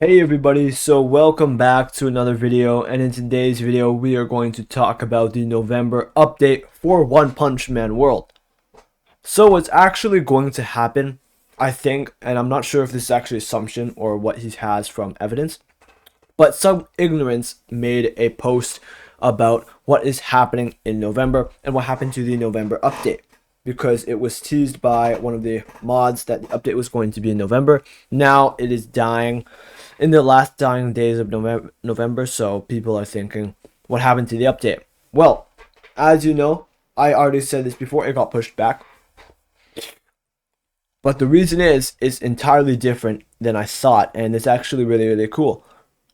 Hey everybody, so welcome back to another video, and in today's video we are going to talk about the November update for One Punch Man World. So what's actually going to happen, I think, and I'm not sure if this is actually assumption or what he has from evidence, but some ignorance made a post about what is happening in November and what happened to the November update, because it was teased by one of the mods that the update was going to be in November. Now it is dying in the last dying days of November, so people are thinking, what happened to the update? Well, as you know, I already said this before, it got pushed back. But the reason is entirely different than I thought, and it's actually really cool.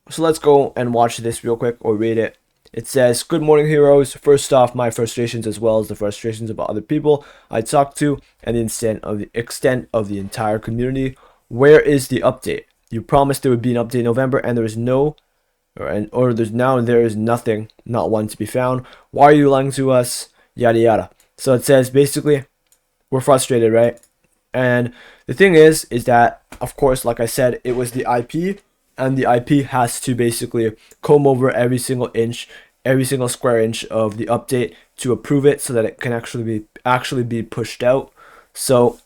So let's go and watch this real quick, or read it. It says, "Good morning, heroes. First off, my frustrations as well as the frustrations of other people I talked to and the extent of the entire community. Where is the update? You promised there would be an update in November, and there is no, there is nothing, not one to be found. Why are you lying to us? Yada yada." So it says basically, we're frustrated, right? And the thing is that, of course, like I said, it was the IP, and the IP has to basically comb over every single inch, every single square inch of the update to approve it so that it can actually be pushed out. So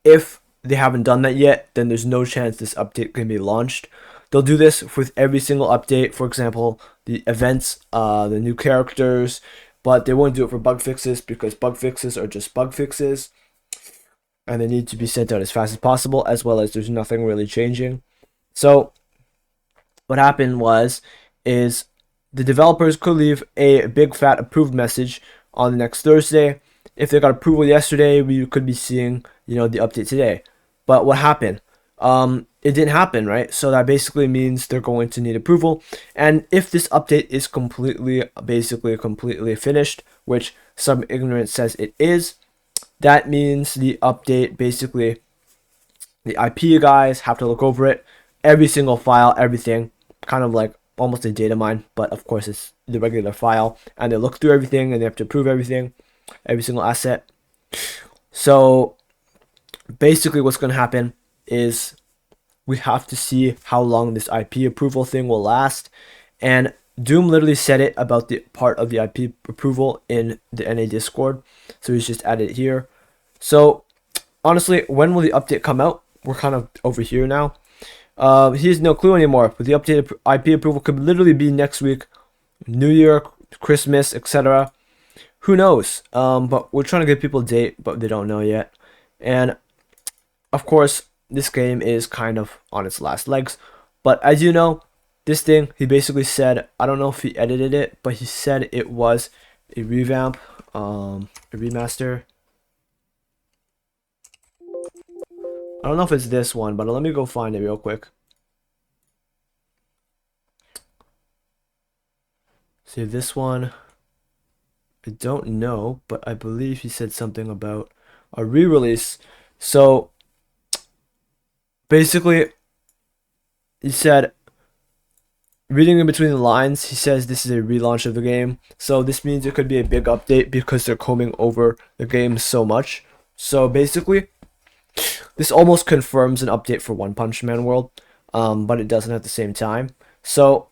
if they haven't done that yet, then there's no chance this update can be launched. They'll do this with every single update, for example, the events, the new characters, but they won't do it for bug fixes because bug fixes are just bug fixes and they need to be sent out as fast as possible, as well as there's nothing really changing. So what happened is the developers could leave a big fat approved message on the next Thursday. If they got approval yesterday, we could be seeing, the update today. But what happened? It didn't happen, right? So that basically means they're going to need approval. And if this update is completely finished, which some ignorance says it is, that means the update, basically, the IP guys have to look over it, every single file, everything, kind of like almost a data mine, but of course it's the regular file, and they look through everything and they have to approve everything, every single asset. So basically what's going to happen is we have to see how long this IP approval thing will last, and Doom literally said it about the part of the IP approval in the NA Discord, so he's just added it here. So honestly, when will the update come out? We're kind of over here now. He has no clue anymore, but the updated IP approval could literally be next week, New Year, Christmas, etc. Who knows? But we're trying to give people a date, but they don't know yet. And of course, this game is kind of on its last legs. But as you know, this thing, he basically said, I don't know if he edited it, but he said it was a revamp, a remaster. I don't know if it's this one, but let me go find it real quick. See, this one, I don't know, but I believe he said something about a re-release. So basically, he said, reading in between the lines, he says this is a relaunch of the game. So this means it could be a big update because they're combing over the game so much. So basically, this almost confirms an update for One Punch Man World, but it doesn't at the same time. So,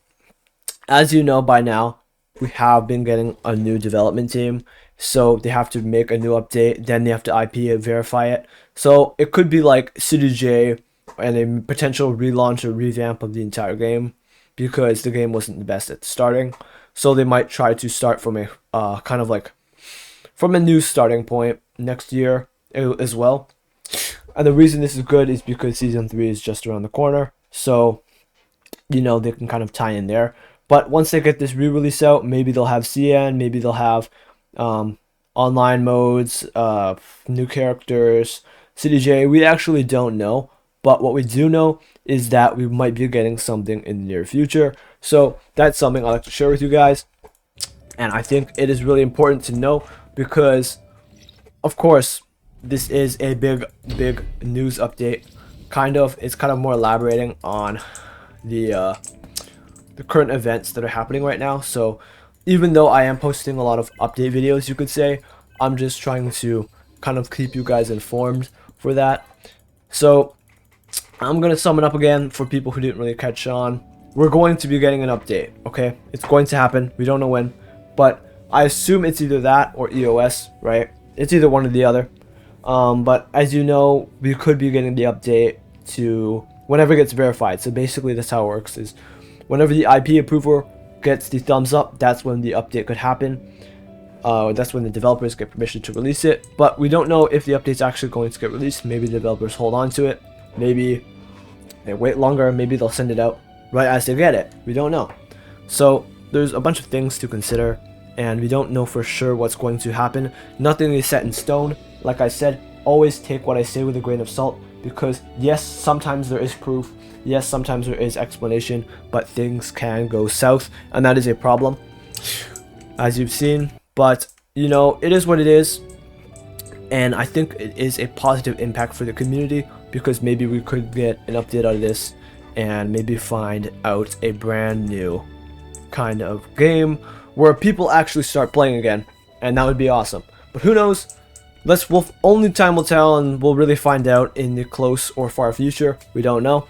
as you know by now, we have been getting a new development team. So they have to make a new update, then they have to IP verify it. So it could be like City J and a potential relaunch or revamp of the entire game, because the game wasn't the best at starting. So they might try to start from a kind of like from a new starting point next year as well. And the reason this is good is because Season 3 is just around the corner. So, they can kind of tie in there. But once they get this re-release out, maybe they'll have CN, maybe they'll have online modes, new characters, CDJ. We actually don't know. But what we do know is that we might be getting something in the near future. So that's something I'd like to share with you guys. And I think it is really important to know because, of course, this is a big news update. It's kind of more elaborating on the current events that are happening right now. So even though I am posting a lot of update videos, you could say, I'm just trying to kind of keep you guys informed for that. So I'm gonna sum it up again for people who didn't really catch on. We're going to be getting an update, okay? It's going to happen. We don't know when, but I assume it's either that or EOS, right? It's either one or the other. But as you know, we could be getting the update to whenever it gets verified. So basically that's how it works, is whenever the IP approver gets the thumbs up, that's when the update could happen. That's when the developers get permission to release it. But we don't know if the update's actually going to get released. Maybe the developers hold on to it. Maybe they wait longer. Maybe they'll send it out right as they get it. We don't know. So there's a bunch of things to consider, and we don't know for sure what's going to happen. Nothing is set in stone. Like I said, always take what I say with a grain of salt, because yes, sometimes there is proof. Yes, sometimes there is explanation, but things can go south, and that is a problem, as you've seen. But, you know, it is what it is, and I think it is a positive impact for the community, because maybe we could get an update out of this and maybe find out a brand new kind of game where people actually start playing again, and that would be awesome. But who knows? Only time will tell, and we'll really find out in the close or far future. We don't know.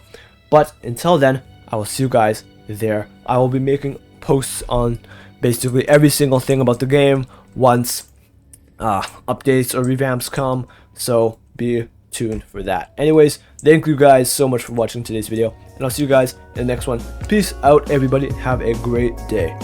But until then, I will see you guys there. I will be making posts on basically every single thing about the game once updates or revamps come, so be tuned for that. Anyways, thank you guys so much for watching today's video, and I'll see you guys in the next one. Peace out, everybody. Have a great day.